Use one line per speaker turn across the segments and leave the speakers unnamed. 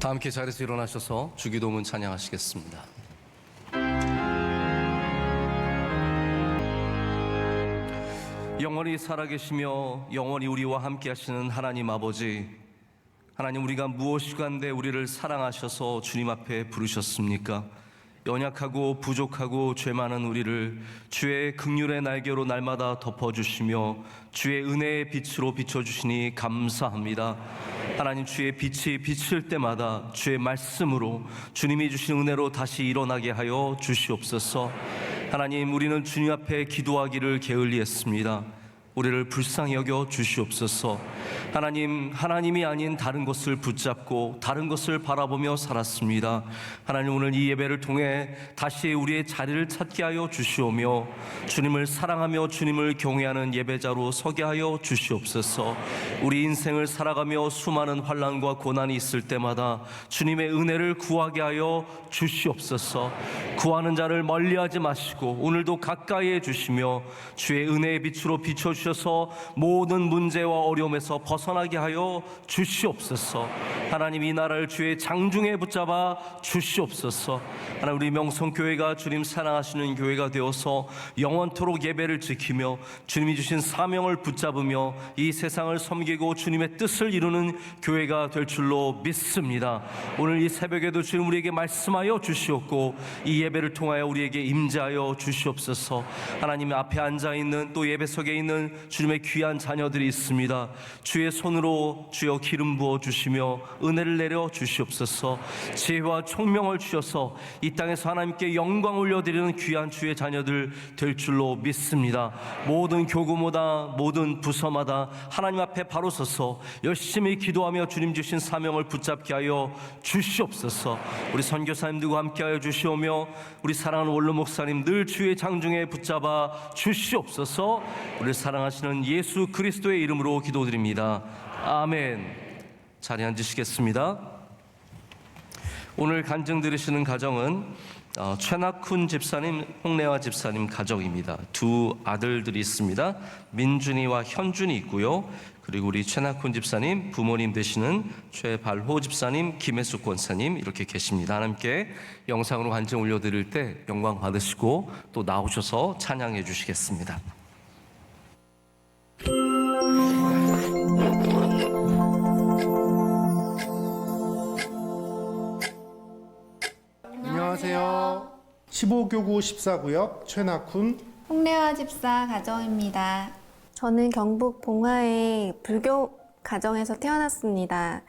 다 함께 자리에서 일어나셔서 주기도문 찬양하시겠습니다. 영원히 살아계시며 영원히 우리와 함께 하시는 하나님 아버지, 하나님, 우리가 무엇이간데 우리를 사랑하셔서 주님 앞에 부르셨습니까? 연약하고 부족하고 죄 많은 우리를 주의 긍휼의 날개로 날마다 덮어주시며 주의 은혜의 빛으로 비춰주시니 감사합니다. 하나님, 주의 빛이 비칠 때마다 주의 말씀으로 주님이 주신 은혜로 다시 일어나게 하여 주시옵소서. 하나님, 우리는 주님 앞에 기도하기를 게을리했습니다. 우리를 불쌍히 여겨 주시옵소서. 하나님, 하나님이 아닌 다른 것을 붙잡고 다른 것을 바라보며 살았습니다. 하나님, 오늘 이 예배를 통해 다시 우리의 자리를 찾게 하여 주시오며 주님을 사랑하며 주님을 경외하는 예배자로 서게 하여 주시옵소서. 우리 인생을 살아가며 수많은 환난과 고난이 있을 때마다 주님의 은혜를 구하게 하여 주시옵소서. 구하는 자를 멀리하지 마시고 오늘도 가까이 해주시며 주의 은혜의 빛으로 비춰주셔서 모든 문제와 어려움에서 벗어나게 하여 주시옵소서. 하나님, 이 나라를 주의 장중에 붙잡아 주시옵소서. 하나님, 우리 명성교회가 주님 사랑하시는 교회가 되어서 영원토록 예배를 지키며 주님이 주신 사명을 붙잡으며 이 세상을 섬기고 주님의 뜻을 이루는 교회가 될 줄로 믿습니다. 오늘 이 새벽에도 주님 우리에게 말씀하여 주시옵고 이 예배를 통하여 우리에게 임재하여 주시옵소서. 하나님 앞에 앉아있는 또 예배석에 있는 주님의 귀한 자녀들이 있습니다. 주의 손으로 주여 기름 부어 주시며 은혜를 내려 주시옵소서. 지혜와 총명을 주셔서 이 땅에서 하나님께 영광 올려드리는 귀한 주의 자녀들 될 줄로 믿습니다. 모든 교구마다 모든 부서마다 하나님 앞에 바로 서서 열심히 기도하며 주님 주신 사명을 붙잡게 하여 주시옵소서. 우리 선교사님들과 함께 하여 주시오며 우리 사랑하는 원로 목사님 늘 주의 장중에 붙잡아 주시옵소서. 우리를 사랑하시는 예수 그리스도의 이름으로 기도드립니다. 아멘. 자리에 앉으시겠습니다. 오늘 간증 들으시는 가정은 최낙훈 집사님, 홍래화 집사님 가정입니다. 두 아들들이 있습니다. 민준이와 현준이 있고요. 그리고 우리 최낙훈 집사님 부모님 되시는 최발호 집사님, 김혜숙 권사님 이렇게 계십니다. 하나님께 영상으로 간증 올려드릴 때 영광 받으시고 또 나오셔서 찬양해 주시겠습니다.
안녕하세요. 15교구 14구역 최낙훈,
홍래화 집사 가정입니다.
저는 경북 봉화의 불교 가정에서 태어났습니다.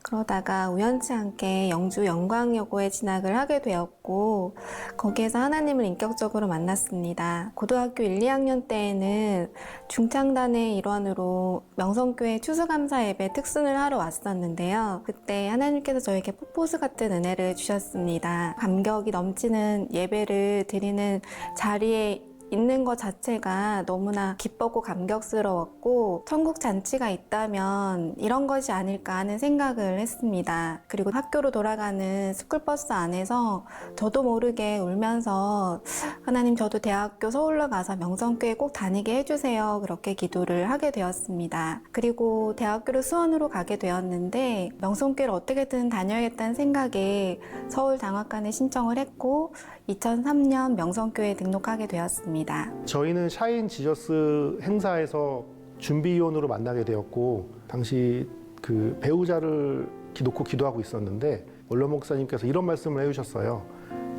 그러다가 우연치 않게 영주 영광여고에 진학을 하게 되었고 거기에서 하나님을 인격적으로 만났습니다. 고등학교 1, 2학년 때에는 중창단의 일환으로 명성교회 추수감사 예배 특순을 하러 왔었는데요. 그때 하나님께서 저에게 폭포수 같은 은혜를 주셨습니다. 감격이 넘치는 예배를 드리는 자리에 있는 것 자체가 너무나 기뻤고 감격스러웠고 천국 잔치가 있다면 이런 것이 아닐까 하는 생각을 했습니다. 그리고 학교로 돌아가는 스쿨버스 안에서 저도 모르게 울면서 하나님, 저도 대학교 서울로 가서 명성교회 꼭 다니게 해주세요, 그렇게 기도를 하게 되었습니다. 그리고 대학교를 수원으로 가게 되었는데 명성교회를 어떻게든 다녀야겠다는 생각에 서울장학관에 신청을 했고 2003년 명성교회에 등록하게 되었습니다.
저희는 샤인 지저스 행사에서 준비위원으로 만나게 되었고 당시 그 배우자를 놓고 기도하고 있었는데 원로 목사님께서 이런 말씀을 해주셨어요.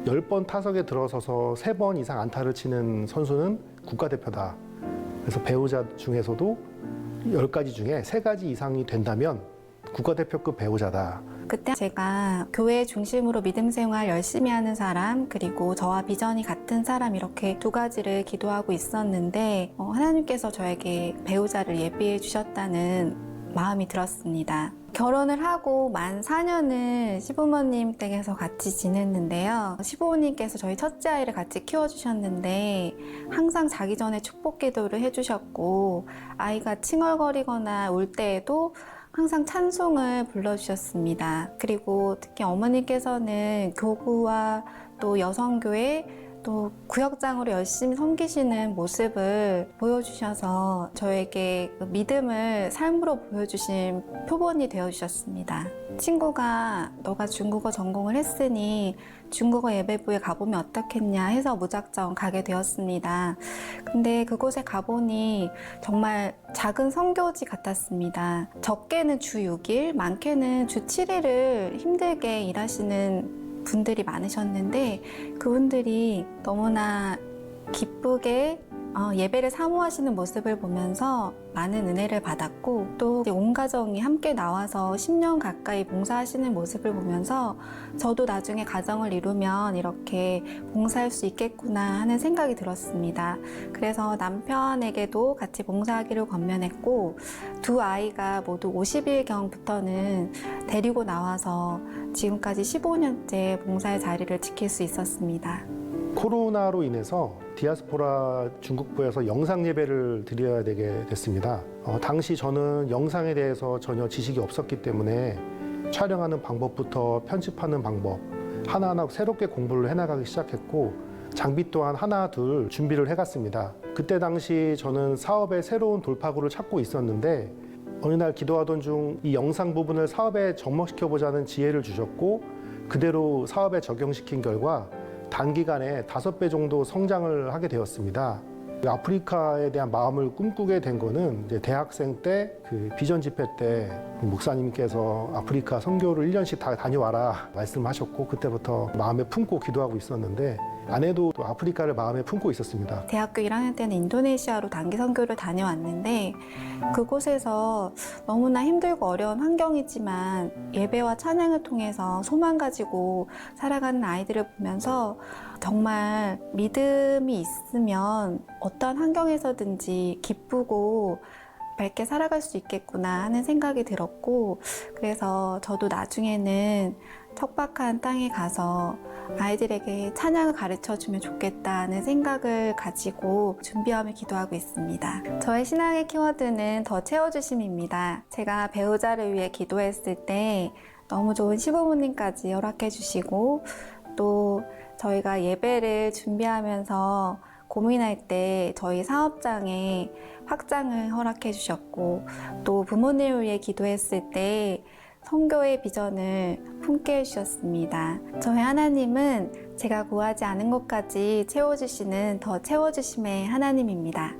10번 타석에 들어서서 3번 이상 안타를 치는 선수는 국가대표다. 그래서 배우자 중에서도 10가지 중에 3가지 이상이 된다면 국가대표급 배우자다.
그때 제가 교회 중심으로 믿음 생활 열심히 하는 사람, 그리고 저와 비전이 같은 사람, 이렇게 두 가지를 기도하고 있었는데 하나님께서 저에게 배우자를 예비해 주셨다는 마음이 들었습니다. 결혼을 하고 만 4년을 시부모님 댁에서 같이 지냈는데요. 시부모님께서 저희 첫째 아이를 같이 키워주셨는데 항상 자기 전에 축복 기도를 해주셨고 아이가 칭얼거리거나 울 때에도 항상 찬송을 불러주셨습니다. 그리고 특히 어머니께서는 교구와 또 여성교회 또 구역장으로 열심히 섬기시는 모습을 보여주셔서 저에게 믿음을 삶으로 보여주신 표본이 되어주셨습니다. 친구가 너가 중국어 전공을 했으니 중국어 예배부에 가보면 어떻겠냐 해서 무작정 가게 되었습니다. 근데 그곳에 가보니 정말 작은 선교지 같았습니다. 적게는 주 6일, 많게는 주 7일을 힘들게 일하시는 분들이 많으셨는데 그분들이 너무나 기쁘게 예배를 사모하시는 모습을 보면서 많은 은혜를 받았고 또 온 가정이 함께 나와서 10년 가까이 봉사하시는 모습을 보면서 저도 나중에 가정을 이루면 이렇게 봉사할 수 있겠구나 하는 생각이 들었습니다. 그래서 남편에게도 같이 봉사하기를 권면했고 두 아이가 모두 50일경부터는 데리고 나와서 지금까지 15년째 봉사의 자리를 지킬 수 있었습니다.
코로나로 인해서 디아스포라 중국부에서 영상 예배를 드려야 되게 됐습니다. 당시 저는 영상에 대해서 전혀 지식이 없었기 때문에 촬영하는 방법부터 편집하는 방법 하나하나 새롭게 공부를 해나가기 시작했고 장비 또한 하나 둘 준비를 해갔습니다. 그때 당시 저는 사업의 새로운 돌파구를 찾고 있었는데 어느 날 기도하던 중 이 영상 부분을 사업에 접목시켜보자는 지혜를 주셨고 그대로 사업에 적용시킨 결과 단기간에 5배 정도 성장을 하게 되었습니다. 아프리카에 대한 마음을 꿈꾸게 된 거는 이제 대학생 때 그 비전 집회 때 목사님께서 아프리카 선교를 1년씩 다 다녀와라 말씀하셨고 그때부터 마음에 품고 기도하고 있었는데 아내도 또 아프리카를 마음에 품고 있었습니다.
대학교 1학년 때는 인도네시아로 단기 선교를 다녀왔는데 그곳에서 너무나 힘들고 어려운 환경이지만 예배와 찬양을 통해서 소망 가지고 살아가는 아이들을 보면서 정말 믿음이 있으면 어떠한 환경에서든지 기쁘고 밝게 살아갈 수 있겠구나 하는 생각이 들었고 그래서 저도 나중에는 척박한 땅에 가서 아이들에게 찬양을 가르쳐주면 좋겠다는 생각을 가지고 준비하며 기도하고 있습니다. 저의 신앙의 키워드는 더 채워주심입니다. 제가 배우자를 위해 기도했을 때 너무 좋은 시부모님까지 허락해 주시고 또 저희가 예배를 준비하면서 고민할 때 저희 사업장에 확장을 허락해 주셨고 또 부모님을 위해 기도했을 때 선교의 비전을 품게 해주셨습니다. 저희 하나님은 제가 구하지 않은 것까지 채워주시는 더 채워주심의 하나님입니다.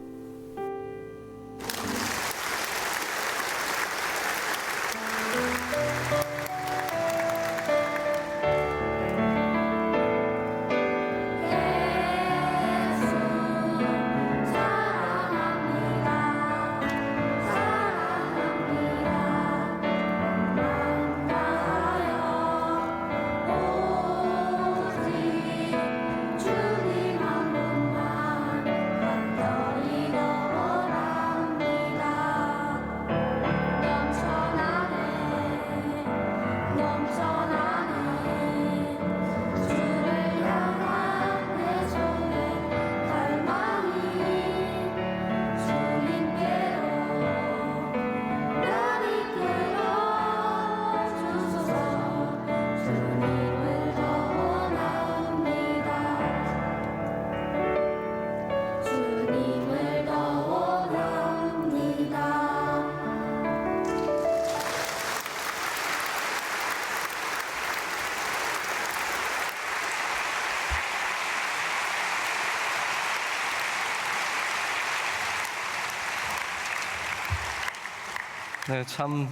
네, 참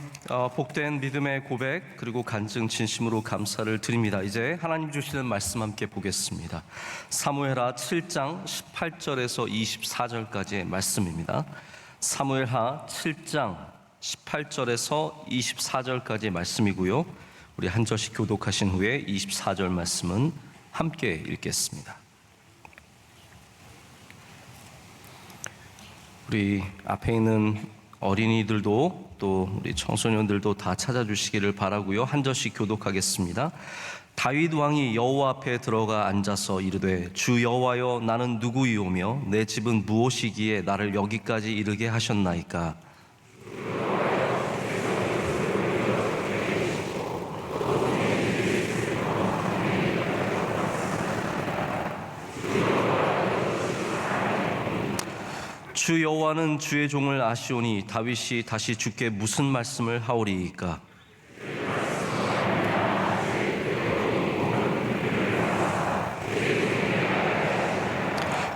복된 믿음의 고백 그리고 간증 진심으로 감사를 드립니다. 이제 하나님 주시는 말씀 함께 보겠습니다. 사무엘하 7장 18절에서 24절까지의 말씀입니다. 사무엘하 7장 18절에서 24절까지의 말씀이고요. 우리 한 절씩 교독하신 후에 24절 말씀은 함께 읽겠습니다. 우리 앞에 있는 어린이들도 또 우리 청소년들도 다 찾아주시기를 바라고요. 한 절씩 교독하겠습니다. 다윗 왕이 여호와 앞에 들어가 앉아서 이르되 주 여호와여 나는 누구이오며 내 집은 무엇이기에 나를 여기까지 이르게 하셨나이까. 주 여호와는 주의 종을 아시오니 다윗이 다시 주께 무슨 말씀을 하오리이까.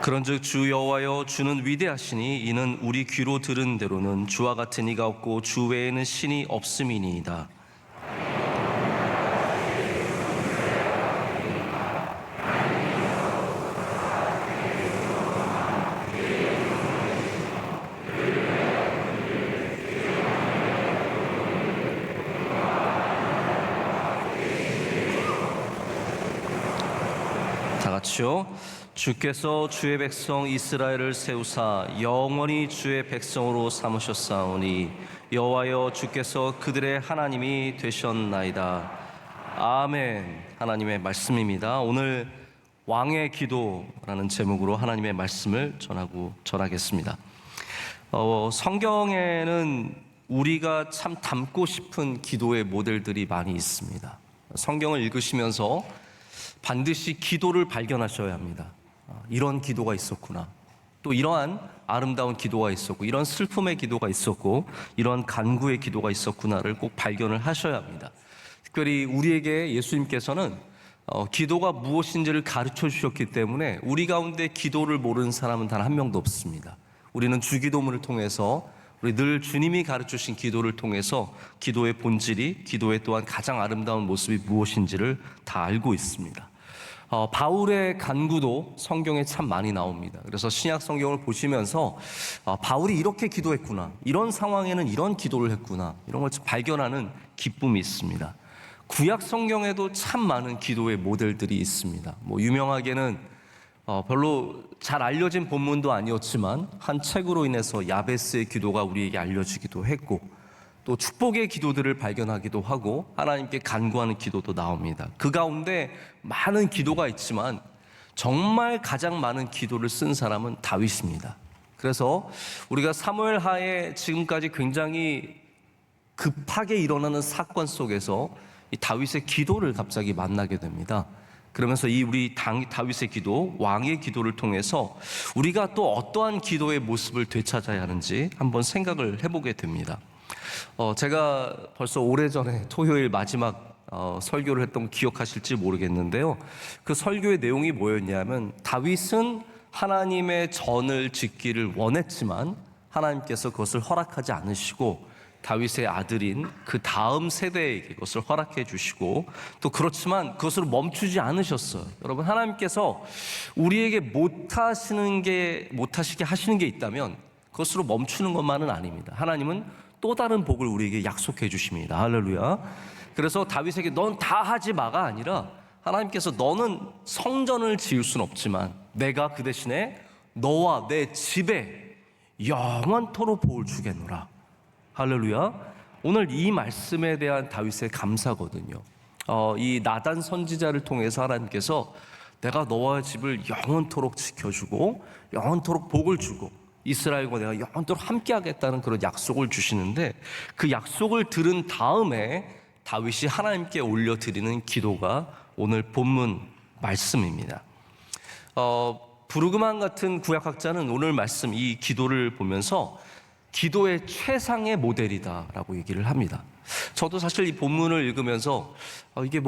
그런즉 주 여호와여 주는 위대하시니 이는 우리 귀로 들은 대로는 주와 같은 이가 없고 주 외에는 신이 없음이니이다. 다 같이요. 주께서 주의 백성 이스라엘을 세우사 영원히 주의 백성으로 삼으셨사오니 여호와여 주께서 그들의 하나님이 되셨나이다. 아멘. 하나님의 말씀입니다. 오늘 왕의 기도라는 제목으로 하나님의 말씀을 전하겠습니다. 성경에는 우리가 참 닮고 싶은 기도의 모델들이 많이 있습니다. 성경을 읽으시면서 반드시 기도를 발견하셔야 합니다. 이런 기도가 있었구나. 또 이러한 아름다운 기도가 있었고, 이런 슬픔의 기도가 있었고, 이런 간구의 기도가 있었구나를 꼭 발견을 하셔야 합니다. 특별히 우리에게 예수님께서는 기도가 무엇인지를 가르쳐 주셨기 때문에 우리 가운데 기도를 모르는 사람은 단 한 명도 없습니다. 우리는 주기도문을 통해서 우리 늘 주님이 가르쳐 주신 기도를 통해서 기도의 본질이, 기도의 또한 가장 아름다운 모습이 무엇인지를 다 알고 있습니다. 바울의 간구도 성경에 참 많이 나옵니다. 그래서 신약 성경을 보시면서 바울이 이렇게 기도했구나, 이런 상황에는 이런 기도를 했구나, 이런 걸 발견하는 기쁨이 있습니다. 구약 성경에도 참 많은 기도의 모델들이 있습니다. 유명하게는 별로 잘 알려진 본문도 아니었지만 한 책으로 인해서 야베스의 기도가 우리에게 알려지기도 했고, 또 축복의 기도들을 발견하기도 하고 하나님께 간구하는 기도도 나옵니다. 그 가운데 많은 기도가 있지만 정말 가장 많은 기도를 쓴 사람은 다윗입니다. 그래서 우리가 사무엘 하에 지금까지 굉장히 급하게 일어나는 사건 속에서 이 다윗의 기도를 갑자기 만나게 됩니다. 그러면서 우리 다윗의 기도, 왕의 기도를 통해서 우리가 또 어떠한 기도의 모습을 되찾아야 하는지 한번 생각을 해보게 됩니다. 제가 벌써 오래전에 토요일 마지막 설교를 했던 거 기억하실지 모르겠는데요. 그 설교의 내용이 뭐였냐면, 다윗은 하나님의 전을 짓기를 원했지만 하나님께서 그것을 허락하지 않으시고 다윗의 아들인 그 다음 세대에게 그것을 허락해 주시고, 또 그렇지만 그것으로 멈추지 않으셨어요. 여러분, 하나님께서 우리에게 못하시게 하시는 게 있다면 그것으로 멈추는 것만은 아닙니다. 하나님은 또 다른 복을 우리에게 약속해 주십니다. 할렐루야. 그래서 다윗에게 넌 다 하지 마가 아니라, 하나님께서 너는 성전을 지을 수는 없지만 내가 그 대신에 너와 내 집에 영원토록 복을 주겠노라. 할렐루야. 오늘 이 말씀에 대한 다윗의 감사거든요. 이 나단 선지자를 통해서 하나님께서 내가 너와 집을 영원토록 지켜주고 영원토록 복을 주고 이스라엘과 내가 영원토록 함께하겠다는 그런 약속을 주시는데, 그 약속을 들은 다음에 다윗이 하나님께 올려드리는 기도가 오늘 본문 말씀입니다. 브루그만 같은 구약학자는 오늘 말씀 이 기도를 보면서 기도의 최상의 모델이다라고 얘기를 합니다. 저도 사실 이 본문을 읽으면서 이게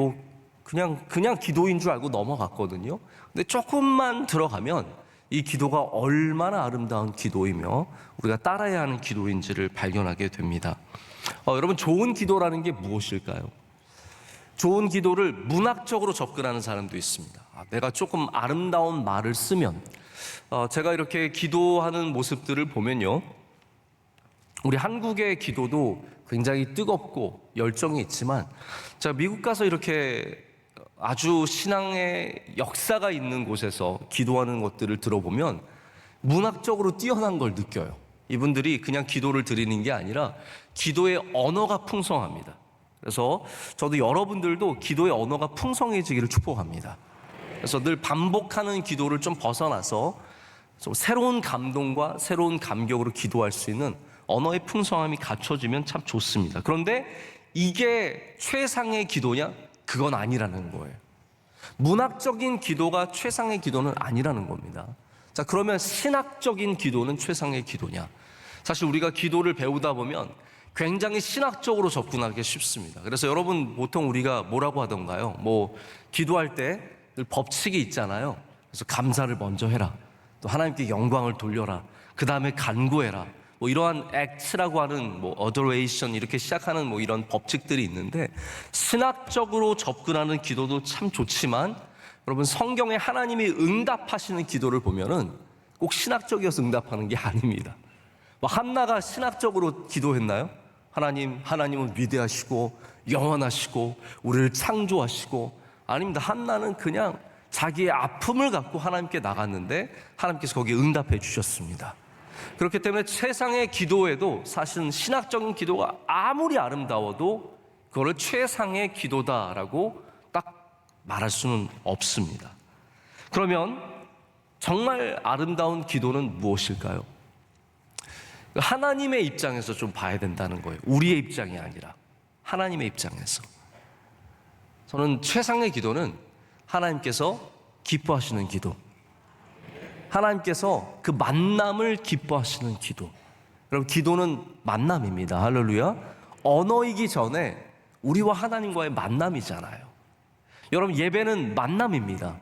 그냥 기도인 줄 알고 넘어갔거든요. 근데 조금만 들어가면 이 기도가 얼마나 아름다운 기도이며 우리가 따라야 하는 기도인지를 발견하게 됩니다. 여러분, 좋은 기도라는 게 무엇일까요? 좋은 기도를 문학적으로 접근하는 사람도 있습니다. 내가 조금 아름다운 말을 쓰면, 제가 이렇게 기도하는 모습들을 보면요, 우리 한국의 기도도 굉장히 뜨겁고 열정이 있지만, 제가 미국 가서 이렇게 아주 신앙의 역사가 있는 곳에서 기도하는 것들을 들어보면 문학적으로 뛰어난 걸 느껴요. 이분들이 그냥 기도를 드리는 게 아니라 기도의 언어가 풍성합니다. 그래서 저도 여러분들도 기도의 언어가 풍성해지기를 축복합니다. 그래서 늘 반복하는 기도를 좀 벗어나서 좀 새로운 감동과 새로운 감격으로 기도할 수 있는 언어의 풍성함이 갖춰지면 참 좋습니다. 그런데 이게 최상의 기도냐? 그건 아니라는 거예요. 문학적인 기도가 최상의 기도는 아니라는 겁니다. 자, 그러면 신학적인 기도는 최상의 기도냐? 사실 우리가 기도를 배우다 보면 굉장히 신학적으로 접근하기 쉽습니다. 그래서 여러분, 보통 우리가 뭐라고 하던가요? 기도할 때 늘 법칙이 있잖아요. 그래서 감사를 먼저 해라, 또 하나님께 영광을 돌려라. 그 다음에 간구해라. 뭐 이러한 act라고 하는 뭐 adoration 이렇게 시작하는 뭐 이런 법칙들이 있는데, 신학적으로 접근하는 기도도 참 좋지만 여러분, 성경에 하나님이 응답하시는 기도를 보면은 꼭 신학적이어서 응답하는 게 아닙니다. 뭐 한나가 신학적으로 기도했나요? 하나님은 위대하시고 영원하시고 우리를 창조하시고. 아닙니다. 한나는 그냥 자기의 아픔을 갖고 하나님께 나갔는데 하나님께서 거기에 응답해 주셨습니다. 그렇기 때문에 최상의 기도에도 사실은 신학적인 기도가 아무리 아름다워도 그거를 최상의 기도다라고 딱 말할 수는 없습니다. 그러면 정말 아름다운 기도는 무엇일까요? 하나님의 입장에서 좀 봐야 된다는 거예요. 우리의 입장이 아니라 하나님의 입장에서. 저는 최상의 기도는 하나님께서 기뻐하시는 기도, 하나님께서 그 만남을 기뻐하시는 기도. 여러분, 기도는 만남입니다. 할렐루야. 언어이기 전에 우리와 하나님과의 만남이잖아요. 여러분, 예배는 만남입니다.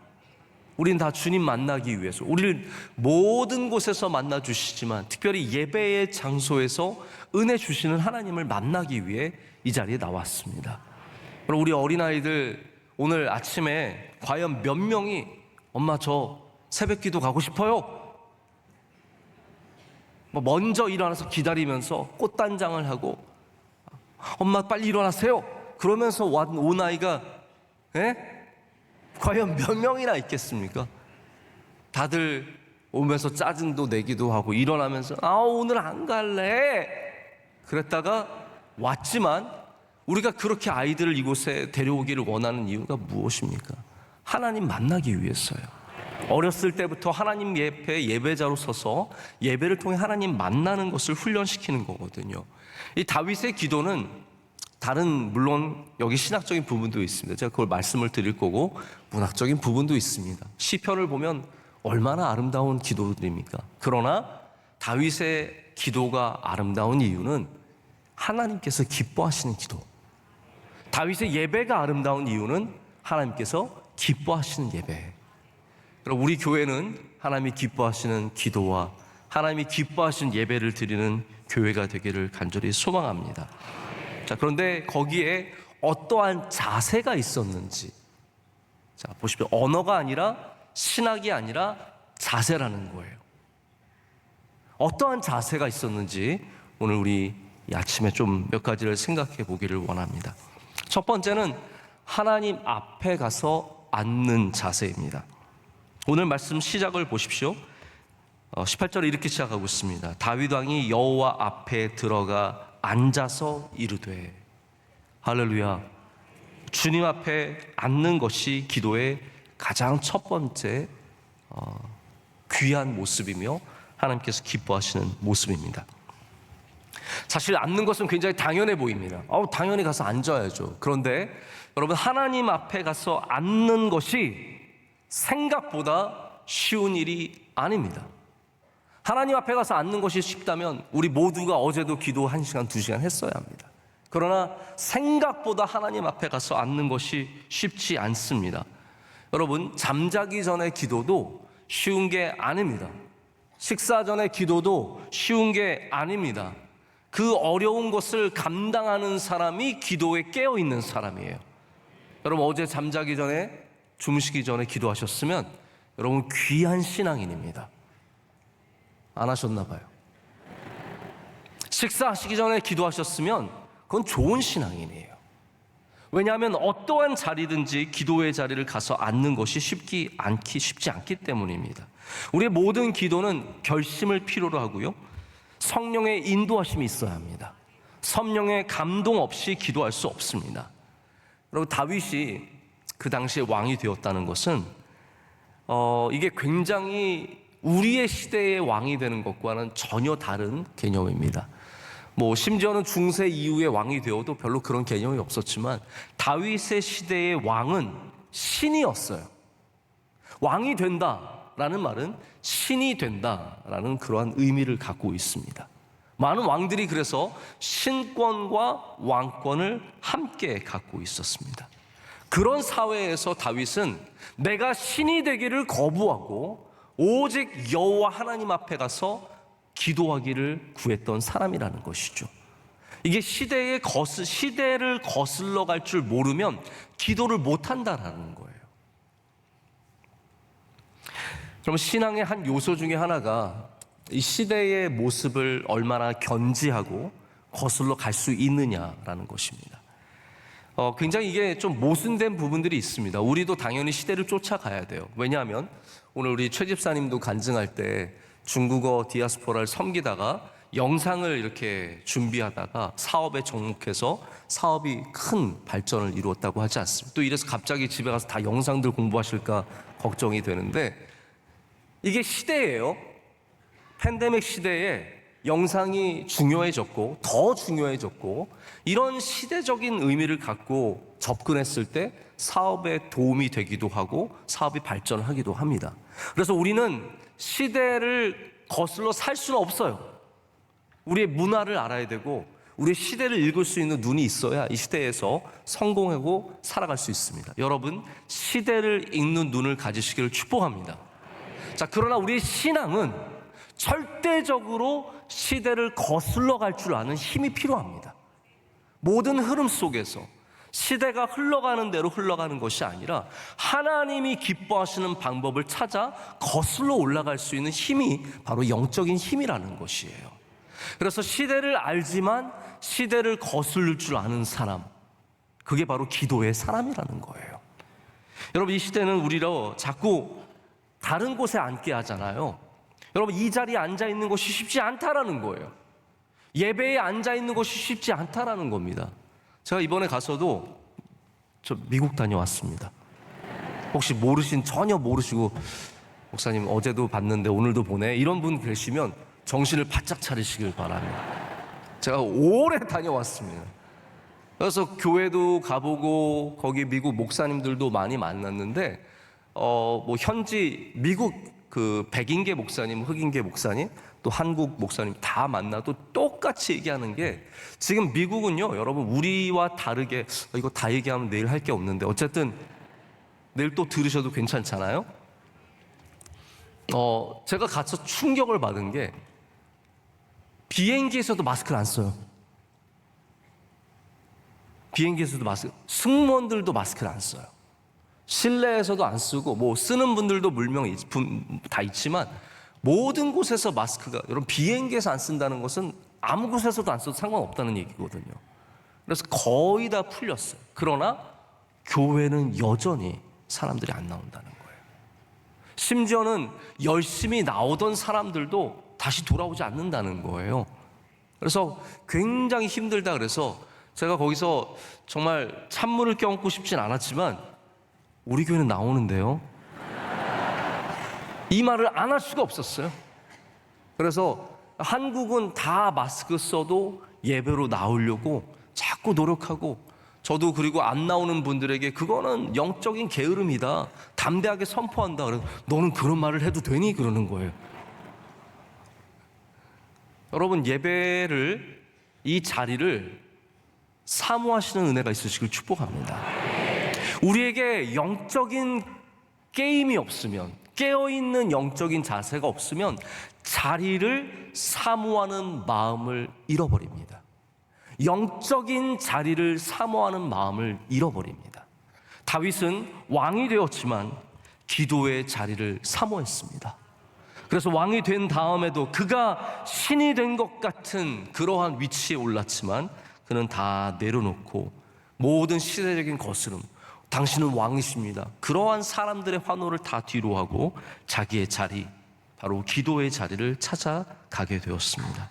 우린 다 주님 만나기 위해서, 우리를 모든 곳에서 만나 주시지만 특별히 예배의 장소에서 은혜 주시는 하나님을 만나기 위해 이 자리에 나왔습니다. 그럼 우리 어린아이들 오늘 아침에 과연 몇 명이 엄마 저 새벽기도 가고 싶어요? 먼저 일어나서 기다리면서 꽃단장을 하고 엄마 빨리 일어나세요 그러면서 온 아이가 과연 몇 명이나 있겠습니까? 다들 오면서 짜증도 내기도 하고 일어나면서 오늘 안 갈래 그랬다가 왔지만, 우리가 그렇게 아이들을 이곳에 데려오기를 원하는 이유가 무엇입니까? 하나님 만나기 위해서요. 어렸을 때부터 하나님 옆에 예배자로 서서 예배를 통해 하나님 만나는 것을 훈련시키는 거거든요. 이 다윗의 기도는 물론 여기 신학적인 부분도 있습니다. 제가 그걸 말씀을 드릴 거고 문학적인 부분도 있습니다. 시편을 보면 얼마나 아름다운 기도들입니까? 그러나 다윗의 기도가 아름다운 이유는 하나님께서 기뻐하시는 기도, 다윗의 예배가 아름다운 이유는 하나님께서 기뻐하시는 예배. 그럼 우리 교회는 하나님이 기뻐하시는 기도와 하나님이 기뻐하시는 예배를 드리는 교회가 되기를 간절히 소망합니다. 자, 그런데 거기에 어떠한 자세가 있었는지, 자, 보십시오. 언어가 아니라 신학이 아니라 자세라는 거예요. 어떠한 자세가 있었는지 오늘 우리 이 아침에 좀 몇 가지를 생각해 보기를 원합니다. 첫 번째는 하나님 앞에 가서 앉는 자세입니다. 오늘 말씀 시작을 보십시오. 18절에 이렇게 시작하고 있습니다. 다윗 왕이 여호와 앞에 들어가 앉아서 이르되. 할렐루야. 주님 앞에 앉는 것이 기도의 가장 첫 번째 귀한 모습이며 하나님께서 기뻐하시는 모습입니다. 사실 앉는 것은 굉장히 당연해 보입니다. 당연히 가서 앉아야죠. 그런데 여러분, 하나님 앞에 가서 앉는 것이 생각보다 쉬운 일이 아닙니다. 하나님 앞에 가서 앉는 것이 쉽다면 우리 모두가 어제도 기도 1시간, 2시간 했어야 합니다. 그러나 생각보다 하나님 앞에 가서 앉는 것이 쉽지 않습니다. 여러분, 잠자기 전에 기도도 쉬운 게 아닙니다. 식사 전에 기도도 쉬운 게 아닙니다. 그 어려운 것을 감당하는 사람이 기도에 깨어 있는 사람이에요. 여러분, 어제 잠자기 전에, 주무시기 전에 기도하셨으면 여러분 귀한 신앙인입니다. 안 하셨나 봐요. 식사하시기 전에 기도하셨으면 그건 좋은 신앙인이에요. 왜냐하면 어떠한 자리든지 기도의 자리를 가서 앉는 것이 쉽지 않기 때문입니다. 우리의 모든 기도는 결심을 필요로 하고요, 성령의 인도하심이 있어야 합니다. 성령의 감동 없이 기도할 수 없습니다. 여러분, 다윗이 그 당시에 왕이 되었다는 것은 이게 굉장히 우리의 시대의 왕이 되는 것과는 전혀 다른 개념입니다. 심지어는 중세 이후에 왕이 되어도 별로 그런 개념이 없었지만 다윗의 시대의 왕은 신이었어요. 왕이 된다라는 말은 신이 된다라는 그러한 의미를 갖고 있습니다. 많은 왕들이 그래서 신권과 왕권을 함께 갖고 있었습니다. 그런 사회에서 다윗은 내가 신이 되기를 거부하고 오직 여호와 하나님 앞에 가서 기도하기를 구했던 사람이라는 것이죠. 이게 시대를 거슬러 갈 줄 모르면 기도를 못한다라는 거예요. 그럼 신앙의 한 요소 중에 하나가 이 시대의 모습을 얼마나 견지하고 거슬러 갈 수 있느냐라는 것입니다. 굉장히 이게 좀 모순된 부분들이 있습니다. 우리도 당연히 시대를 쫓아가야 돼요. 왜냐하면 오늘 우리 최 집사님도 간증할 때 중국어 디아스포라를 섬기다가 영상을 이렇게 준비하다가 사업에 접목해서 사업이 큰 발전을 이루었다고 하지 않습니까? 또 이래서 갑자기 집에 가서 다 영상들 공부하실까 걱정이 되는데, 이게 시대예요. 팬데믹 시대에 영상이 중요해졌고 더 중요해졌고, 이런 시대적인 의미를 갖고 접근했을 때 사업에 도움이 되기도 하고 사업이 발전하기도 합니다. 그래서 우리는 시대를 거슬러 살 수는 없어요. 우리의 문화를 알아야 되고 우리의 시대를 읽을 수 있는 눈이 있어야 이 시대에서 성공하고 살아갈 수 있습니다. 여러분, 시대를 읽는 눈을 가지시기를 축복합니다. 자, 그러나 우리의 신앙은 절대적으로 시대를 거슬러 갈 줄 아는 힘이 필요합니다. 모든 흐름 속에서 시대가 흘러가는 대로 흘러가는 것이 아니라 하나님이 기뻐하시는 방법을 찾아 거슬러 올라갈 수 있는 힘이 바로 영적인 힘이라는 것이에요. 그래서 시대를 알지만 시대를 거슬릴 줄 아는 사람, 그게 바로 기도의 사람이라는 거예요. 여러분, 이 시대는 우리로 자꾸 다른 곳에 앉게 하잖아요. 여러분, 이 자리에 앉아 있는 것이 쉽지 않다라는 거예요. 예배에 앉아 있는 것이 쉽지 않다라는 겁니다. 제가 이번에 가서도 저 미국 다녀왔습니다. 혹시 전혀 모르시고 목사님 어제도 봤는데 오늘도 보네, 이런 분 계시면 정신을 바짝 차리시길 바랍니다. 제가 오래 다녀왔습니다. 그래서 교회도 가보고 거기 미국 목사님들도 많이 만났는데 뭐 현지 미국 그 백인계 목사님, 흑인계 목사님, 또 한국 목사님 다 만나도 똑같이 얘기하는 게, 지금 미국은요, 여러분, 우리와 다르게, 이거 다 얘기하면 내일 할 게 없는데 어쨌든 내일 또 들으셔도 괜찮잖아요. 제가 가서 충격을 받은 게, 비행기에서도 마스크를 안 써요. 비행기에서도 승무원들도 마스크를 안 써요. 실내에서도 안 쓰고, 뭐 쓰는 분들도 물명 다 있지만 모든 곳에서 마스크가, 여러분, 비행기에서 안 쓴다는 것은 아무 곳에서도 안 써도 상관없다는 얘기거든요. 그래서 거의 다 풀렸어요. 그러나 교회는 여전히 사람들이 안 나온다는 거예요. 심지어는 열심히 나오던 사람들도 다시 돌아오지 않는다는 거예요. 그래서 굉장히 힘들다. 그래서 제가 거기서 정말 찬물을 껴안고 싶진 않았지만, 우리 교회는 나오는데요, 이 말을 안 할 수가 없었어요. 그래서 한국은 다 마스크 써도 예배로 나오려고 자꾸 노력하고, 저도 그리고 안 나오는 분들에게 그거는 영적인 게으름이다, 담대하게 선포한다. 그래서 너는 그런 말을 해도 되니? 그러는 거예요. 여러분, 예배를, 이 자리를 사모하시는 은혜가 있으시길 축복합니다. 우리에게 영적인 게임이 없으면, 깨어있는 영적인 자세가 없으면 자리를 사모하는 마음을 잃어버립니다. 영적인 자리를 사모하는 마음을 잃어버립니다. 다윗은 왕이 되었지만 기도의 자리를 사모했습니다. 그래서 왕이 된 다음에도 그가 신이 된 것 같은 그러한 위치에 올랐지만 그는 다 내려놓고 모든 시대적인 거스름, 당신은 왕이십니다, 그러한 사람들의 환호를 다 뒤로하고 자기의 자리, 바로 기도의 자리를 찾아가게 되었습니다.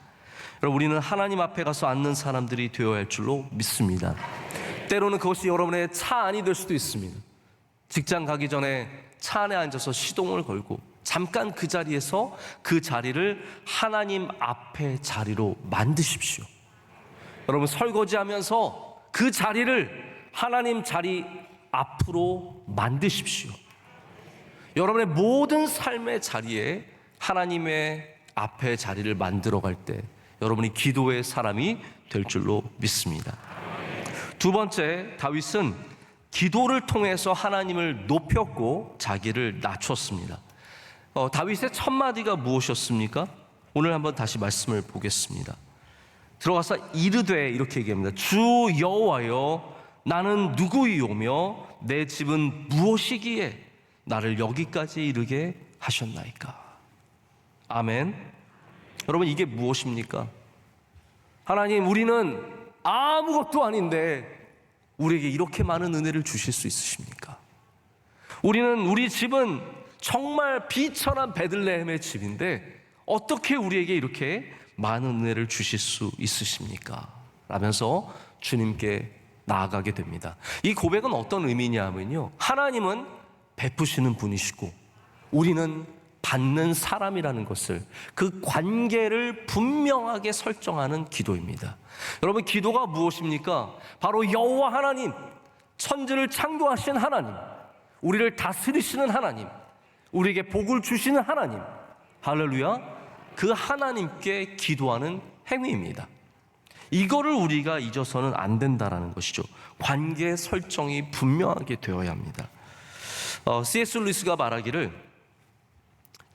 여러분, 우리는 하나님 앞에 가서 앉는 사람들이 되어야 할 줄로 믿습니다. 때로는 그것이 여러분의 차 안이 될 수도 있습니다. 직장 가기 전에 차 안에 앉아서 시동을 걸고 잠깐 그 자리에서 그 자리를 하나님 앞의 자리로 만드십시오. 여러분, 설거지하면서 그 자리를 하나님 자리 앞으로 만드십시오. 여러분의 모든 삶의 자리에 하나님의 앞에 자리를 만들어갈 때 여러분이 기도의 사람이 될 줄로 믿습니다. 두 번째, 다윗은 기도를 통해서 하나님을 높였고 자기를 낮췄습니다. 다윗의 첫 마디가 무엇이었습니까? 오늘 한번 다시 말씀을 보겠습니다. 들어가서 이르되 이렇게 얘기합니다. 주 여호와여, 나는 누구이오며 내 집은 무엇이기에 나를 여기까지 이르게 하셨나이까. 아멘. 여러분, 이게 무엇입니까? 하나님, 우리는 아무것도 아닌데 우리에게 이렇게 많은 은혜를 주실 수 있으십니까? 우리 집은 정말 비천한 베들레헴의 집인데 어떻게 우리에게 이렇게 많은 은혜를 주실 수 있으십니까? 라면서 주님께 나아가게 됩니다. 이 고백은 어떤 의미냐면요, 하나님은 베푸시는 분이시고 우리는 받는 사람이라는 것을, 그 관계를 분명하게 설정하는 기도입니다. 여러분, 기도가 무엇입니까? 바로 여호와 하나님, 천지를 창조하신 하나님, 우리를 다스리시는 하나님, 우리에게 복을 주시는 하나님, 할렐루야, 그 하나님께 기도하는 행위입니다. 이거를 우리가 잊어서는 안 된다라는 것이죠. 관계 설정이 분명하게 되어야 합니다. C.S. 루이스가 말하기를,